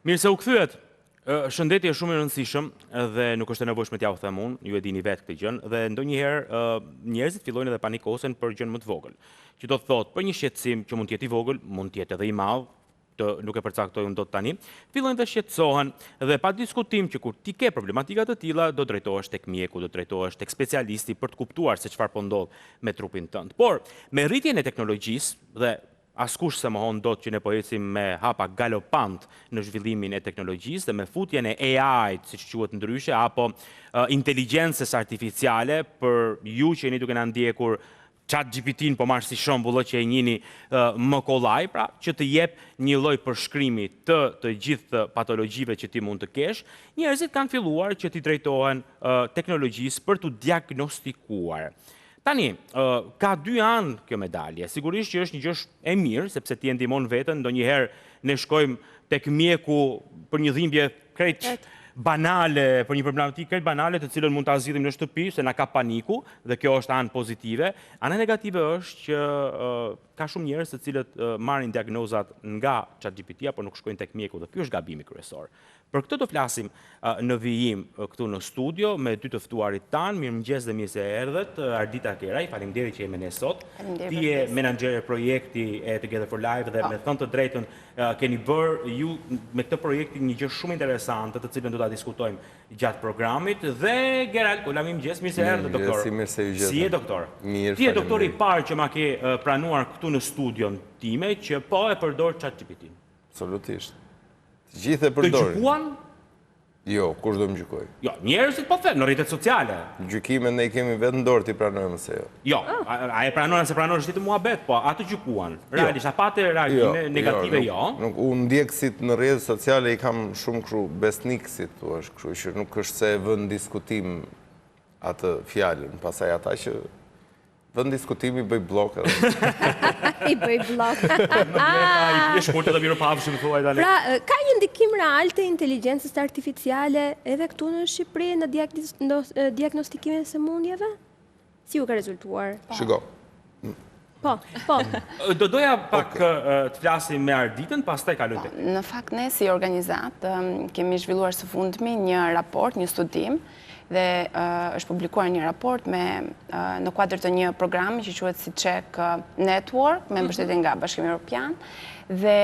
Mirë se u kthyet. Shëndeti është shumë i rëndësishëm dhe nuk është e nevojshme t'ja u them unë, ju e dini vetë këtë gjën, dhe ndonjëherë njerëzit fillojnë edhe panikosen për gjën më të vogël. Që do të thotë, për një shqetësim që mund të jetë i vogël, mund të jetë edhe i madh, nuk e përcaktoj unë dot tani, fillojnë të shqetësohen dhe pa diskutim që kur ti ke problematika të tilla, do drejtohesh tek mjeku, do drejtohesh tek specialisti për të kuptuar se çfarë po ndodh me trupin tënd. Por me rritjen e teknologjisë dhe askush se mohon dot që ne po ecim me hapa galopant në zhvillimin e teknologjisë dhe me futjen e AI-t, siç quhet ndryshe, apo inteligjencës artificiale, për ju që jeni duke na ndjekur ChatGPT-n po marr si shembull që e njihni më kollaj, pra që të jep një lloj përshkrimi të gjithë patologjive që ti mund të kesh, njerëzit kanë filluar që t'i drejtohen teknologjisë për t'u diagnostikuar. Tani, ka dy anë kjo medalje. Sigurisht që është një gjë e mirë, sepse ti e ndihmon veten, ndonjëherë ne shkojmë tek mjeku për një dhimbje krejt banale, për një problematikë krejt banale, të cilën mund ta zgjidhim në shtëpi, se na ka paniku, dhe kjo është anë pozitive. Ana negative është që ka shumë njerëz të cilët marrin diagnozat nga ChatGPT apo nuk shkojnë tek mjeku, dhe ky është gabimi kryesor. Për këtë do flasim në vijim këtu në studio me dy të ftuarit tanë. Mirëmëngjes dhe mirë se erdhët. Ardita Keraj, faleminderit që jemi ne sot. Ti je menaxher e projekti e Together for Life dhe me thënë të drejtën keni bërë ju me këtë projekti një gjë shumë interesante, të cilën do ta diskutojmë gjatë programit. Dhe Gerald Kola, mirëmëngjes, mirë se erdhët doktor. Mirë se ju gjeta. Si je doktor? Mirë. Ti je doktori i parë që ma ke pranuar këtu në studion time që po e përdor ChatGPT-n. Absolutisht. Gjithë e përdorin. Të gjykuan? Jo, kush do më gjykoj? Jo, njerëzit po them, në rrjetet sociale. Gjykime ne i kemi vetë në dorë ti pranojmë se jo. Jo, a e pranojnë se pranojnë është ditë muhabet, po atë gjykuan. Realisht, a pate reagime negative jo? Unë ndjekësit në rrjetet sociale i kam shumë kështu besnikësit, kështu që nuk është se vën diskutim atë fjalën, pastaj ata që vën diskutim i bëj blok edhe. I bëj blok. I shkurtë edhe mirë pafshim thuaj tani. Pra, ka një ndikim real të inteligjencës artificiale edhe këtu në Shqipëri në diagnostikimin e sëmundjeve? Si u ka rezultuar? Shiko. Po. Do doja pak të flasim me Arditën, pastaj kalojmë tek. Në fakt ne si organizat kemi zhvilluar së fundmi një raport, një studim, dhe është publikuar një raport në kuadër të një programi që quhet si Check Network, me mbështetje nga Bashkimi Evropian, dhe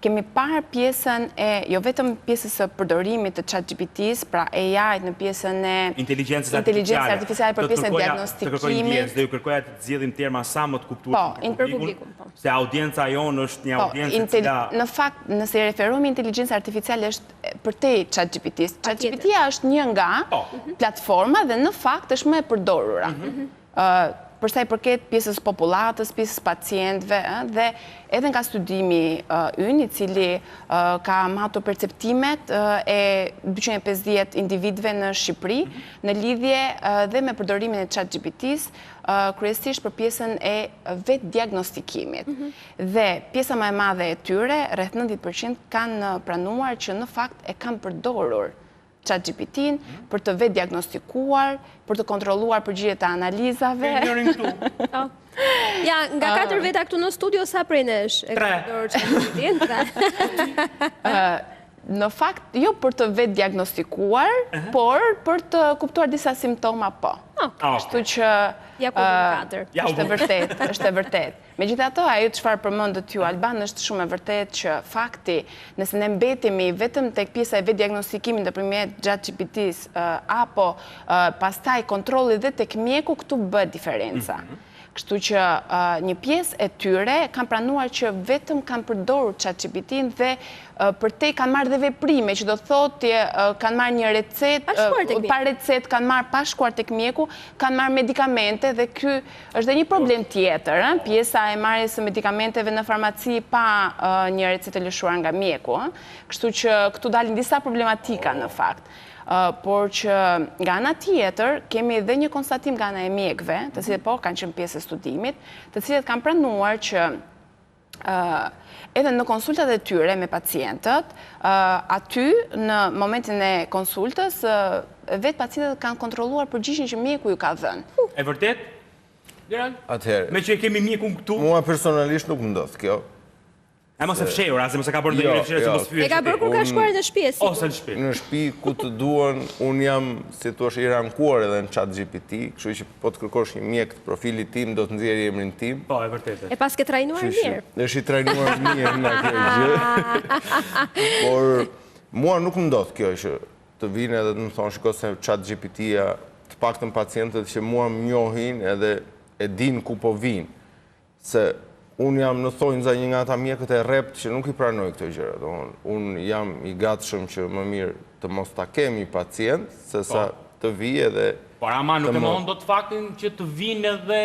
kemi parë pjesën e, jo vetëm pjesës së përdorimit të ChatGPT-s, pra AI-t në pjesën e inteligjencës artificiale për pjesën e diagnostikimit. Dhe ju kërkoja të zgjedhim terma sa më të kuptuar për publikun. Se audienca jonë është një audiencë e cila... Në fakt, nëse i referohemi inteligjencë artificiale është përtej ChatGPT-s. ChatGPT-ja është një nga platforma dhe në fakt është më e përdorura. Përsa i përket pjesës popullatës, pjesës pacientëve, dhe edhe nga studimi ynë, i cili ka matur perceptimet e 250 individëve në Shqipëri, në lidhje dhe me përdorimin e ChatGPT-s, kryesisht për pjesën e vetë diagnostikimit. Dhe pjesa më e madhe e tyre, rreth 90% kanë pranuar që në fakt e kanë përdorur ChatGPT-n për të vetë diagnostikuar, për të kontrolluar përgjigjet e analizave. Ja, nga 4 veta këtu në studio, sa prej nesh e përdor ChatGPT-n? Në fakt, jo për të vetë diagnostikuar, por për të kuptuar disa simptoma, po. Kështu që është e vërtet. Megjithatë, ajo çfarë përmendët ju, Alban, është shumë e vërtet që fakti, nëse ne mbetemi vetëm tek pjesa e vetë diagnostikimit nëpërmjet ChatGPT-s apo pastaj kontrolli dhe tek mjeku, këtu bëhet diferenca. Kështu që një pjesë e tyre kanë pranuar që vetëm kanë përdorur ChatGPT-n dhe përtej kanë marrë dhe veprime, që do thotë kanë marrë një recet, pa recet kanë marrë pa shkuar tek mjeku, kanë marrë medikamente dhe ky është dhe një problem tjetër, pjesa e marrjes së medikamenteve në farmaci pa një recet të lëshuar nga mjeku. Kështu që këtu dalin disa problematika në fakt. Por që nga ana tjetër kemi edhe një konstatim nga ana e mjekëve, të cilët po kanë qenë pjesë e studimit, të cilët kanë pranuar që edhe në konsultat e tyre me pacientët, aty në momentin e konsultës, vetë pacientët kanë kontrolluar përgjigjen që mjeku ju ka dhënë. E vërtet? Gerald? Atëherë. Me që kemi mjekun këtu? Mua personalisht nuk më ndodh kjo. E mos e fshehur, as mos e ka bërë ndonjë fshehje se mos fyej. E ka bërë kur ka shkuar në shtëpi. Ose në shtëpi. Në shtëpi ku të duan, unë jam, si thua, i rankuar edhe në ChatGPT, kështu që po të kërkosh një mjek të profilit tim, do të nxjerrë emrin tim. Po, e vërtetë. E pas ke trajnuar mirë. Është i trajnuar mirë nga kjo gjë. Por mua nuk më ndodh kjo që të vinë edhe të më thonë shiko se ChatGPT-ja, të paktën pacientët që mua më njohin edhe e din ku po vinë. Se unë jam në thonjza një nga ata mjekët e rrept që nuk i pranoj këto gjëra. Unë jam i gatshëm që më mirë të mos ta kemi pacient, se sa të vijë edhe... Por ama nuk e mohon do të faktin që të vinë edhe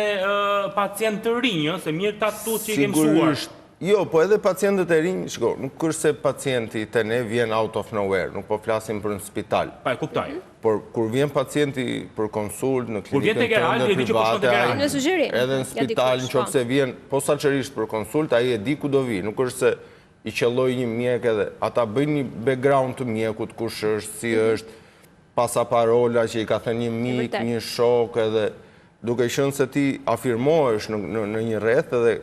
pacient të rinj, se mirë ta tutje që i ke mësuar. Jo, po edhe pacientët e rinj, shiko, nuk është se pacienti te ne vjen out of nowhere, nuk po flasim për në spital. Pa, e kuptoj. Por kur vjen pacienti për konsult në klinikën tënde private, edhe në spital, nëse vjen posaçërisht për konsult, ai e di ku do vi, nuk është se i qelloj një mjek edhe ata bëjnë një background të mjekut, kush është, si është, pasaparola që i ka thënë një mik, një shok, edhe duke qenë se ti afirmohesh në një rreth edhe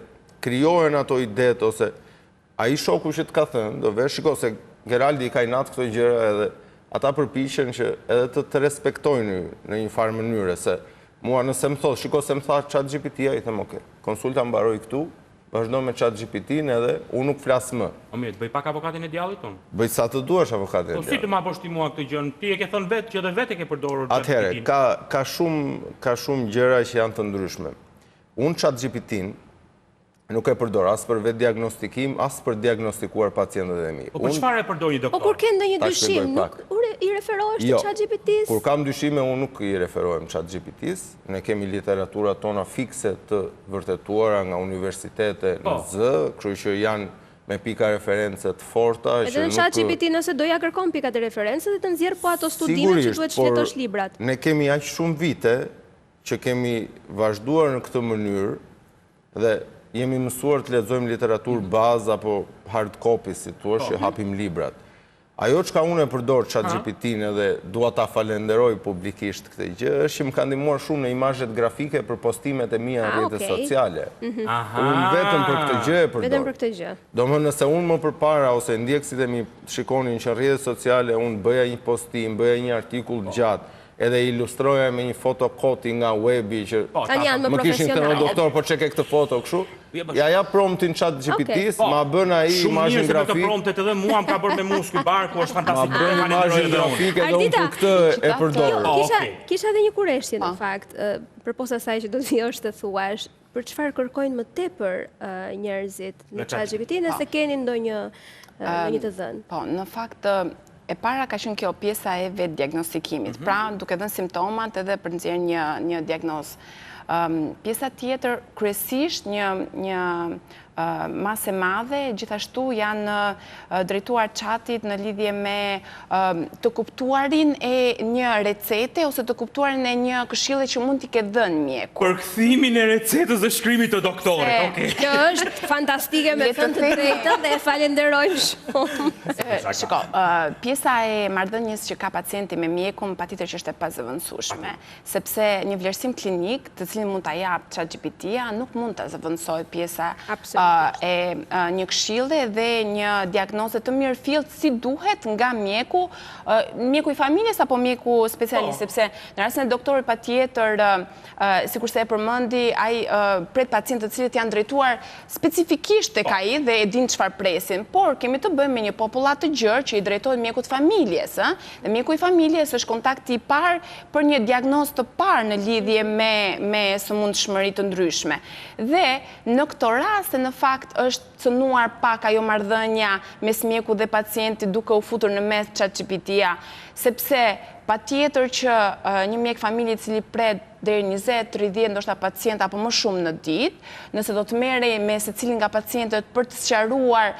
krijohen ato idet ose ai shoku që të ka thënë, do vesh shiko se Geraldi i ka inat këto gjëra edhe ata përpiqen që edhe të respektojnë në një farë mënyre, se mua nëse më thotë, shiko se më tha ChatGPT-ja, i them okay, konsulta mbaroi këtu, vazhdo me ChatGPT-n edhe unë nuk flas më. O mirë, të bëj pak avokatin e djallit tonë? Bëj sa të duash avokatin e djallit. Po si të ma bosh ti mua këtë gjën? Ti e ke thënë vetë që edhe vetë e ke përdorur ChatGPT-n. Atëherë, ka shumë gjëra që janë të ndryshme. Unë ChatGPT-n nuk e përdor as për vetë diagnostikim, as për diagnostikuar pacientët e mi. Po për çfarë e përdor një doktor? Po kur ke ndonjë dyshim, nuk i referohesh te ChatGPT-s? Kur kam dyshime, unë nuk i referohem ChatGPT-s. Ne kemi literaturat tona fikse të vërtetuara nga universitete në zë, kështu që janë me pika referencë të forta. Edhe në ChatGPT nëse doja kërkon pikat e referencë dhe të nxjerr po ato studime që duhet të letosh librat. Ne kemi aq shumë vite që kemi vazhduar në këtë mënyrë dhe jemi mësuar të lexojmë literaturë bazë apo hard copy, si thua, që hapim librat. Ajo çka unë e përdor ChatGPT-n edhe dua ta falenderoj publikisht këtë gjë, është që më ka ndihmuar shumë në imazhet grafike për postimet e mia në rrjetet sociale. Unë vetëm për këtë gjë e përdor. Vetëm për këtë gjë. Domethënë nëse unë më përpara ose ndjekësit e mi shikonin që në rrjetet sociale unë bëja një postim, bëja një artikull gjatë, edhe ilustroja me një fotokoti nga webi që më kishin thënë doktor, po çeke këtë foto kështu. Ja promptin ChatGPT-s, ma bën ai imazhin grafik. Shumë mirë se promptet edhe mua më ka bërë me muskuj barku, është fantastik. Ma bën imazhin grafik edhe unë për këtë e përdor. Kisha edhe një kurështje në fakt, përpos asaj që do të vjosh të thuash, për çfarë kërkojnë më tepër njerëzit në ChatGPT nëse keni ndonjë të dhënë. Po, në fakt e para ka qenë kjo pjesa e vetë diagnostikimit, pra duke dhënë simptomat edhe për nxjerrje një diagnozë. Pjesa tjetër, kryesisht një masë e madhe, gjithashtu janë drejtuar chatit në lidhje me të kuptuarin e një recete ose të kuptuarin e një këshille që mund t'i ke dhënë mjeku. Përkthimin e recetës dhe shkrimit të doktorit. Kjo është fantastike me thënë të drejtën dhe e falenderojmë shumë. Shiko, pjesa e marrëdhënies që ka pacienti me mjekun patjetër që është e pazëvendësueshme, sepse një vlerësim klinik, të cilin mund ta jap ChatGPT-ja, nuk mund ta zëvendësojë pjesa e një këshille dhe një diagnoze të mirëfillt si duhet nga mjeku i familjes apo mjeku specialist, sepse në rastin e doktorit patjetër, sikurse e përmendi, ai pret pacientë të cilët janë drejtuar specifikisht tek ai dhe e din çfarë presin, por kemi të bëjmë me një popullat të gjerë që i drejtohet mjekut familjes, dhe mjeku i familjes është kontakti i parë për një diagnozë të parë në lidhje me sëmundshmëri të ndryshme. Dhe në këtë rast, në fakt është cënuar pak ajo marrëdhënia mes mjekut dhe pacienti duke u futur në mes ChatGPT-ja, sepse patjetër që një mjek familje i cili pret deri 20, 30, ndoshta pacient apo më shumë në ditë, nëse do të merrej me secilin nga pacientët për të sqaruar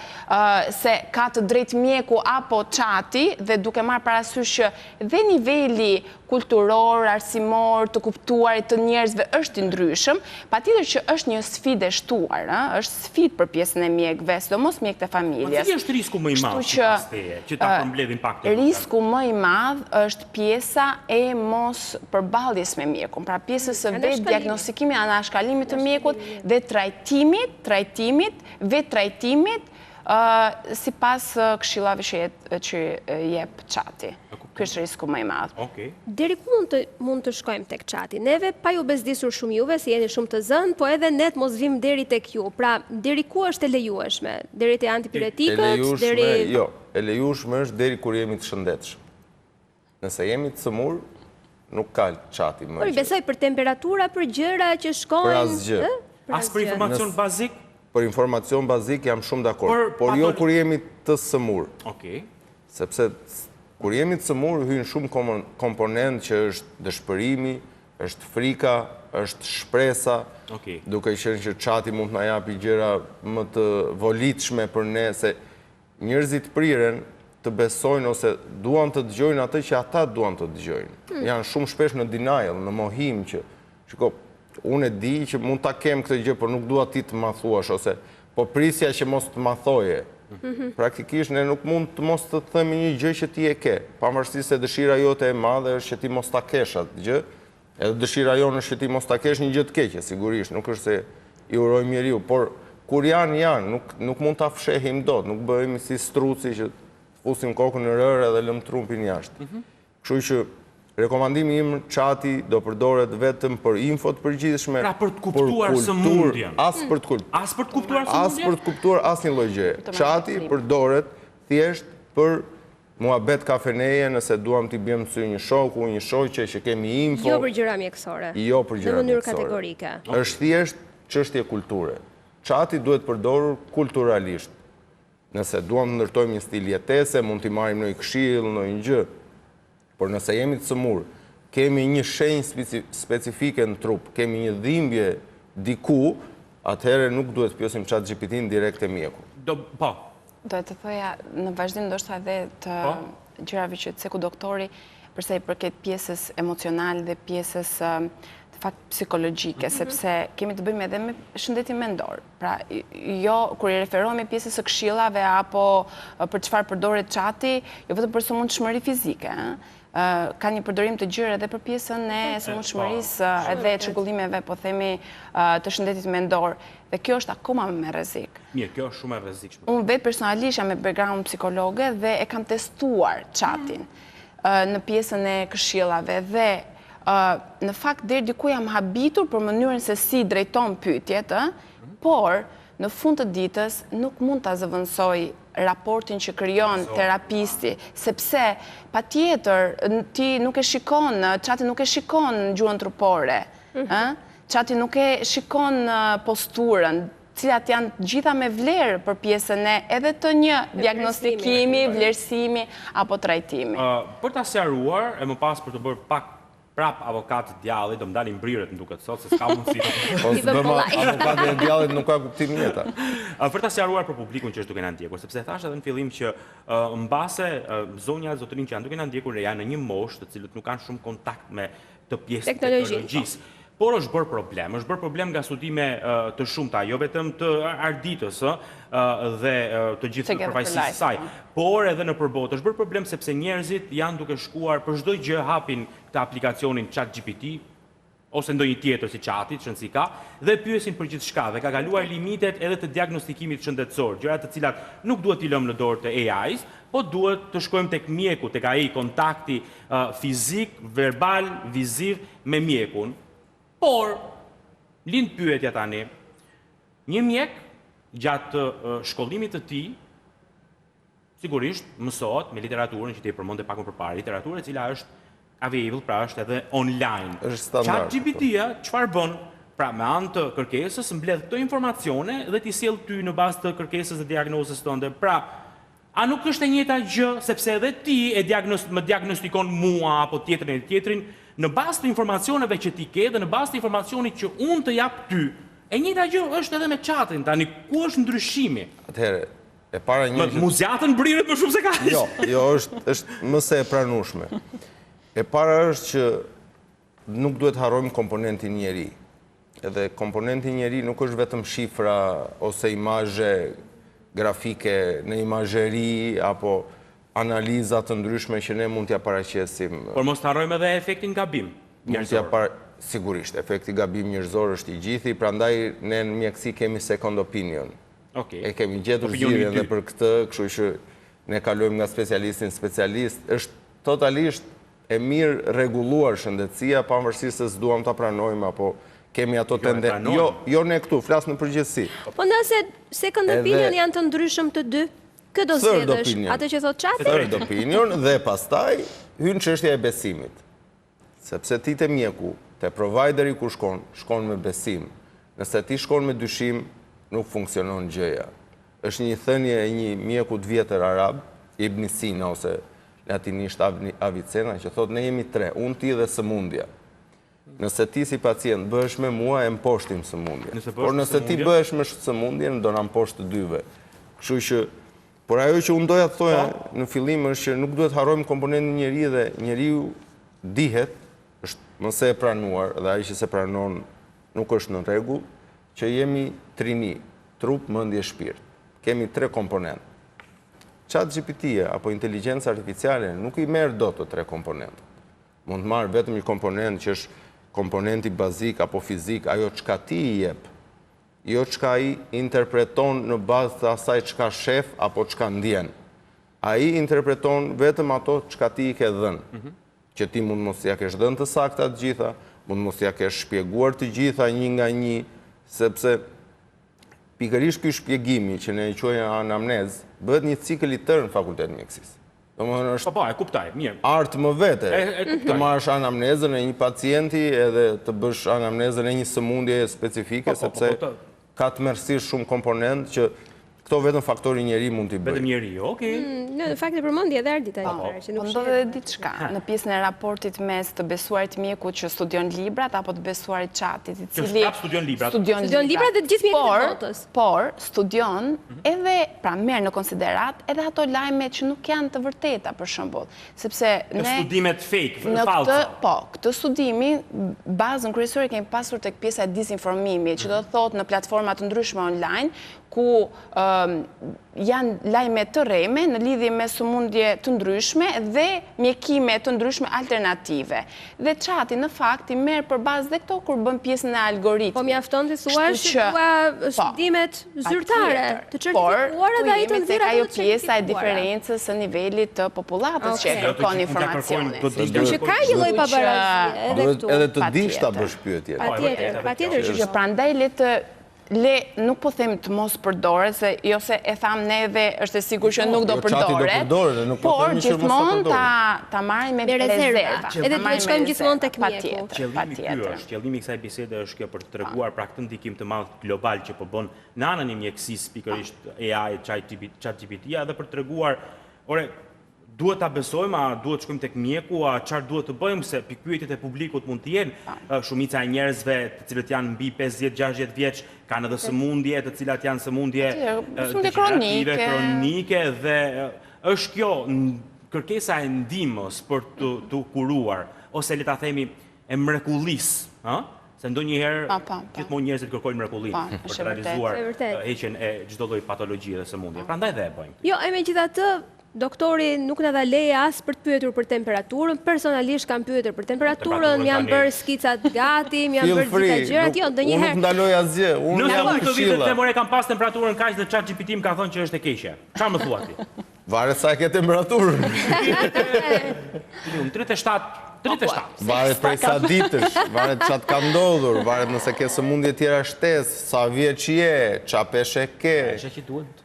se ka të drejtë mjeku apo chati dhe duke marrë parasysh që dhe niveli kulturor, arsimor, të kuptuarit të njerëzve është i ndryshëm, patjetër që është një sfidë e shtuar, është sfidë për pjesën e mjekëve, sidomos mjekët e familjes. Cili është risku më i madh që ta përmbledhin pak të risku më i madh është pjesa e mos përballjes me mjekun. Pra pjesës së vetë diagnostikimit, anashkalimit të mjekut dhe trajtimit, vetë trajtimit, si pas këshillave që jep qati. Ky është risku më i madh. Deri ku mund të shkojmë tek qati? Neve pa ju bezdisur shumë juve, si jeni shumë të zënë, po edhe ne të mos vim deri tek ju. Pra, deri ku është e lejueshme? Deri te antipiretikët? Jo, e lejueshme është deri kur jemi të shëndetshëm. Nëse jemi të sëmur, nuk ka qati më. Por i besoj për temperatura, për gjëra që shkojnë... Për asgjë. As për informacion bazik? Për informacion bazik jam shumë dakord. Por jo kur jemi të sëmur. Sepse kur jemi të sëmur, hynë shumë komponent që është dëshpërimi, është frika, është shpresa, duke qenë që qati mund të na japi gjëra më të volitshme për ne, se njerëzit priren të besojnë ose duan të dëgjojnë atë që ata duan të dëgjojnë. Janë shumë shpesh në denial, në mohim që, shiko, unë e di që mund ta kem këtë gjë, por nuk dua ti të ma thuash, ose po prisja që mos të ma thoje. Praktikisht ne nuk mund të mos të themi një gjë që ti e ke, pavarësisht se dëshira jote e madhe është që ti mos ta kesh atë gjë, edhe dëshira jonë është që ti mos ta kesh një gjë të keqe, sigurisht, nuk është se i urojmë njeriu, por kur janë, nuk mund ta fshehim dot, nuk bëhemi si struci që fusim kokën në rërë edhe lëm trumpin jashtë. Kështu që rekomandimi im qati do përdoret vetëm për info të përgjithshme, pra për të kuptuar sëmundjen. As për të kuptuar sëmundjen? As për të kuptuar asnjë lloj gjëje. Qati përdoret thjesht për muhabet kafeneje, nëse duam t'i bjem sy një shoku, një shoqe që kemi info. Jo për gjëra mjekësore. Jo për gjëra mjekësore. Në mënyrë kategorike. Është thjesht çështje kulture. Qati duhet përdorur kulturalisht. Nëse duam të ndërtojmë një stil jetese, mund t'i marrim në një këshill, në një gjë. Por nëse jemi të sëmur, kemi një shenjë specifike në trup, kemi një dhimbje diku, atëherë nuk duhet të pyesim ChatGPT-n direkt e mjeku. Po. Do të thoja, në vazhdim ndoshta edhe të gjërave që ceku doktori, përsa i përket pjesës emocionale dhe pjesës të fakt psikologjike, sepse kemi të bëjmë edhe me shëndetin mendor. Pra, jo, kur i referohemi pjesës së këshillave apo për çfarë përdoret qati, jo vetëm për sëmundshmëri fizike, ka një përdorim të gjerë edhe për pjesën e sëmundshmërisë edhe çrregullimeve, po themi, të shëndetit mendor. Dhe kjo është akoma më rrezik. Mirë, kjo është shumë e rrezikshme. Unë vetë personalisht jam me background psikologe dhe e kam testuar qatin në pjesën e këshillave dhe në fakt deri diku jam habitur për mënyrën se si drejton pyetjet, por në fund të ditës nuk mund ta zëvendësoj raportin që krijon terapisti, sepse patjetër ti nuk e shikon, qati nuk e shikon gjuhën trupore, qati nuk e shikon posturën, cilat janë gjitha me vlerë për pjesën e edhe të një diagnostikimi, vlerësimi apo trajtimi. Për ta sqaruar, e më pas për të bërë pak prap avokatë djalli, do më dalin mbrirët në duket sot, se s'ka mundësi. Po s'bëma avokatë e djallit nuk ka kuptim jeta. Për ta sqaruar për publikun që është duke na ndjekur, sepse thash edhe në fillim që mbase zonja zotërin që janë duke na ndjekur janë në një moshë të cilët nuk kanë shumë kontakt me të pjesë teknologjisë. Por është bërë problem nga studime të shumta, jo vetëm të arditës dhe të gjithë përfaqësisë saj, por edhe në përbot. Është bërë problem sepse njerëzit janë duke shkuar për çdo gjë hapin të aplikacionin ChatGPT ose ndonjë tjetër si chati, çonsi ka, dhe pyesin për gjithçka dhe ka kaluar limitet edhe të diagnostikimit shëndetësor, gjëra të cilat nuk duhet t'i lëmë në dorë të AI-s, po duhet të shkojmë tek mjeku, tek ai kontakti fizik, verbal, viziv me mjekun. Por, lind pyetja tani, një mjek gjatë shkollimit të tij, sigurisht mësohet me literaturën që ti e përmendë pak më përpara, literaturë e cila është available, pra është edhe online. Është standard. ChatGPT-ja çfarë bën? Pra me anë të kërkesës mbledh këto informacione dhe t'i sjell ty në bazë të kërkesës dhe diagnozës tënde. Pra, a nuk është e njëjta gjë sepse edhe ti më diagnostikon mua apo tjetrin në bazë të informacioneve që ti ke dhe në bazë të informacionit që unë të jap ty. E njëjta gjë është edhe me chatin, tani ku është ndryshimi? Atëherë, e para një gjë. Muziatën mbrirët më shumë se kaq. Jo, është më se e pranueshme. E para është që nuk duhet harrojmë komponentin njeri. Edhe komponenti njeri nuk është vetëm shifra ose imazhe grafike në imazheri apo analizat të ndryshme që ne mund t'ja paraqesim. Por mos të harrojmë edhe efektin gabim njerëzor. Sigurisht, efekti gabim njerëzor është i gjithi, prandaj ne në mjekësi kemi second opinion. E kemi gjetur zgjidhjen dhe për këtë, kështu që ne kalojmë nga specialistin specialist. Është totalisht e mirë rregulluar shëndetësia, pavarësisht se s'duam ta pranojmë apo kemi ato tendencë. Jo ne këtu, flas në përgjithësi. Po nëse second opinion janë të ndryshëm të dy, kë do zgjedhësh? Atë që thot Çati? Third opinion dhe pastaj hyn çështja e besimit. Sepse ti te mjeku, te provideri ku shkon me besim. Nëse ti shkon me dyshim, nuk funksionon gjëja. Është një thënie e një mjeku të vjetër arab, Ibn Sina ose latinisht Avicena, që thot ne jemi tre, unë, ti dhe sëmundja. Nëse ti si pacient bëhesh me mua, e mposhtim sëmundjen. Por nëse ti bëhesh me sëmundjen, do na mposht të dyve. Kështu që, por ajo që unë doja të thoja në fillim është që nuk duhet harrojmë komponentin njeri dhe njeriu dihet, është mëse e pranuar dhe ai që se pranon nuk është në rregull, që jemi trini, trup, mendje, shpirt. Kemi tre komponentë. ChatGPT-ja apo inteligjenca artificiale nuk i merr dot të tre komponentë. Mund të marrë vetëm një komponent që është komponenti bazik apo fizik, ajo çka ti i jep, jo çka ai interpreton në bazë të asaj çka shef apo çka ndjen. Ai interpreton vetëm ato çka ti i ke dhënë. Që ti mund mos ja kesh dhënë të sakta të gjitha, mund mos ja kesh shpjeguar të gjitha një nga një, sepse pikërisht ky shpjegimi që ne e quajmë anamnez, bëhet një cikël i tërë në fakultetin mjekësisë. Domethënë është Po, e kuptoj, mirë. Artë më vete, të marrësh anamnezën e një pacienti edhe të bësh anamnezën e një sëmundje specifike, sepse ka të mërësisht shumë komponent që këto vetëm faktori njeri mund t'i bëjë. Vetëm njeri, okej. Në fakt e përmendi edhe Ardita një Po ndodhe edhe diçka në pjesën e raportit mes të besuarit mjekut që studion librat apo të besuarit Çatit, i cili studion librat. Studion librat dhe të gjithë mjekët e botës. Por studion edhe pra merr në konsiderat edhe ato lajme që nuk janë të vërteta për shembull, sepse ne studimet fake, në false. këtë studimi bazën kryesore kemi pasur tek pjesa e dizinformimit, që do të thotë në platforma të ndryshme online ku janë lajme të rreme në lidhje me sëmundje të ndryshme dhe mjekime të ndryshme alternative. Dhe Çati në fakt i merr përbazë dhe këto kur bën pjesën e algoritmit. Po mjafton të thuash që studimet zyrtare të certifikuara dhe ai të nxjerrë ajo pjesa e diferencës së nivelit të popullatës që kërkon informacionin. Që ka një lloj pabarazie edhe këtu. Edhe të dish ta bësh pyetje. Patjetër që prandaj nuk po them të mos përdoret, se jo se e tham ne dhe është e sigur që nuk do përdoret, por gjithmonë ta marrim me rezerva. Edhe të shkojmë gjithmonë tek mjeku. Qëllimi i kësaj bisede është kjo për të treguar pra këtë ndikim të madh global që po bën në anën e mjekësisë, pikërisht AI, ChatGPT-ja, edhe për të treguar, ore, duhet ta besojmë, a duhet shkojmë tek mjeku, a çfarë duhet të bëjmë, se pyetjet e publikut mund të jenë shumica e njerëzve të cilët janë mbi 50-60 vjeç, kanë edhe sëmundje, të cilat janë sëmundje kronike dhe është kjo kërkesa e ndihmës për të kuruar ose le ta themi e mrekullisë, ëh? Se ndonjëherë gjithmonë njerëzit kërkojnë mrekullinë për të realizuar heqjen e çdo lloji patologjie dhe sëmundje. Prandaj dhe e bëjmë. Jo, megjithatë doktori nuk na dha leje as për të pyetur për temperaturën. Personalisht kam pyetur për temperaturën, më janë bërë skicat gati, më janë bërë disa gjëra, jo, ndonjëherë. Unë nuk ndaloj asgjë. Unë jam të vitet temore kam pas temperaturën kaq dhe ChatGPT më ka thënë që është e keqe. Çfarë më thua ti? Varet sa ke temperaturën. 37. Varet prej sa ditësh, varet çat ka ndodhur, varet nëse ke sëmundje tjera shtesë, sa vjeç je, ça peshë ke. Është që duhet.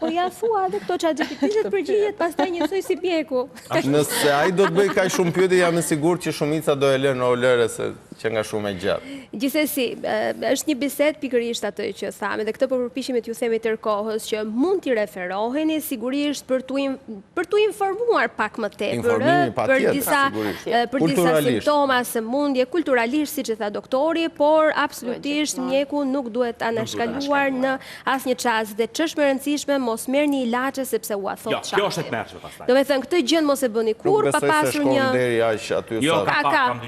Po ja thua edhe këto ChatGPT-t përgjigjet pastaj njësoj si mjeku. Nëse ai do të bëj kaq shumë pyetje, jam i sigurt që shumica do e lënë olëre se që nga shumë e gjatë. Gjithsesi, është një bisedë pikërisht atë që thamë, dhe këtë po përpiqemi t'ju themi tërkohës që mund t'i referoheni sigurisht për t'u informuar pak më tepër për disa simptoma, sëmundje, kulturalisht siç e tha doktori, por absolutisht mjeku nuk duhet anashkaluar në asnjë çast dhe ç'është më rëndësishme mos merrni ilaçe sepse u a thot çfarë. Kjo është e tmerrshme pastaj. Do të thënë këtë gjë mos e bëni kur pa pasur një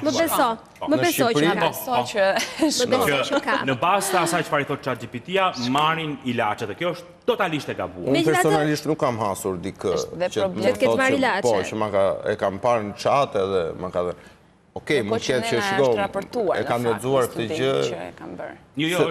më beso. Më besoj që ka. Në bazë të asaj çfarë i thot ChatGPT-ja, marrin ilaçet. Kjo është totalisht e gabuar. Unë personalisht nuk kam hasur dikë që të ketë marrë ilaçe. Po, që e kam parë në chat edhe më ka thënë, Okej, më qetë që shiko, e kanë lexuar këtë gjë. Që e kanë bërë. Jo,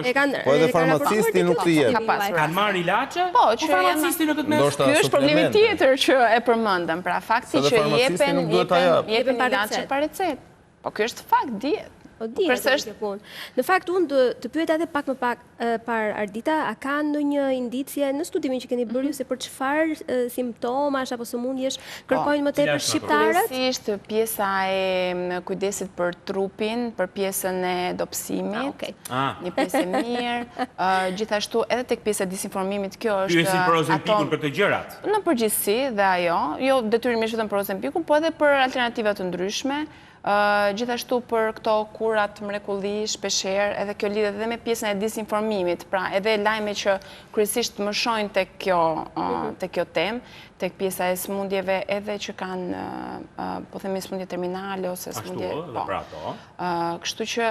Po edhe farmacisti nuk të jetë. kanë marrë ilaçe? Po, që farmacisti në këtë mes. Ndoshta Ky është problemi suplemente. tjetër që e përmendëm, pra fakti Se dhe që farmacisti nuk duhet ta jap. jepen pa ilaçe recetë. pa recetë. Po ky është fakt, dihet. O di, Përse punë. Në fakt, unë të pyet edhe pak më pak par Ardita, a ka ndonjë indicje në studimin që keni bërë ju se për çfarë simptomash apo sëmundjesh kërkojnë më tepër shqiptarët? Kryesisht pjesa e kujdesit për trupin, për pjesën e dobësimit, një pjesë e mirë, gjithashtu edhe tek pjesa e disinformimit, kjo është Pyesin për Ozempikun për të gjërat. Në përgjithësi dhe ajo, jo detyrimisht vetëm për Ozempikun, po edhe për alternativa të ndryshme, gjithashtu për këto kurat mrekulli, shpeshherë, edhe kjo lidhet edhe me pjesën e disinformimit, pra edhe lajme që kryesisht më shojnë tek kjo temë, tek pjesa e sëmundjeve edhe që kanë, po themi sëmundje terminale ose sëmundje. Ashtu, dhe pra to. Kështu që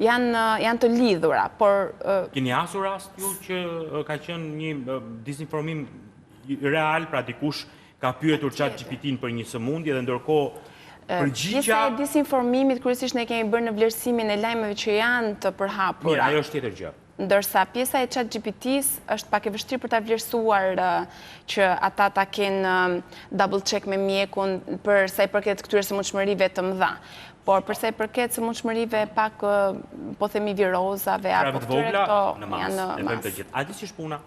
janë të lidhura, por Keni hasur rast ju që ka qenë një disinformim real, pra dikush ka pyetur ChatGPT-n për një sëmundje dhe ndërkohë përgjigja... Pjesa e disinformimit kryesisht ne kemi bërë në vlerësimin e lajmeve që janë të përhapura. Mirë, ajo është tjetër gjë. Ndërsa pjesa e ChatGPT-s është pak e vështirë për ta vlerësuar që ata ta kenë double check me mjekun për sa i përket këtyre sëmundshmërive të mëdha. Por për sa i përket sëmundshmërive pak po themi virozave apo këtyre këto në mas, janë e bëjmë mas. të gjithë. A di si është puna?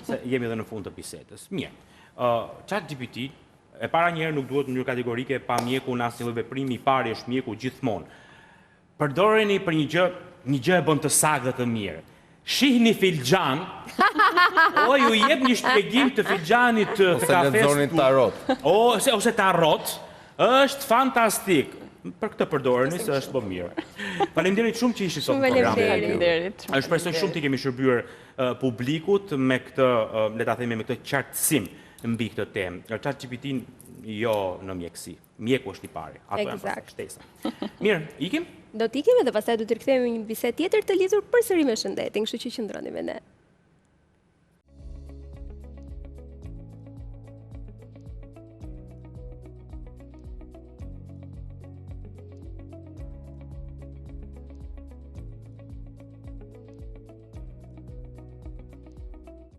Se jemi edhe në fund të bisedës. Mirë, ChatGPT e para njerë nuk duhet në mënyrë kategorike pa mjeku në asnjë lloj veprimi, i pari është mjeku gjithmonë. Përdoreni për një gjë e bën të saktë dhe të mirë. Shihni filxhan, o ju jep një shpjegim të filxhanit të kafes. Ose lexoni tarot. Ose tarot, është fantastik. Për këtë përdoreni se është më mirë. Faleminderit shumë që ishi sot në program. Faleminderit. Shpresoj shumë të kemi shërbyer publikut me këtë, le ta themi, me këtë qartësim mbi këtë temë. ChatGPT jo në mjekësi. Mjeku është i pari. Ato janë pastaj shtesa. Mirë, ikim? Do t'ikim edhe pastaj do të rikthehemi një bisedë tjetër të lidhur përsëri me shëndetin, kështu që qëndroni me ne.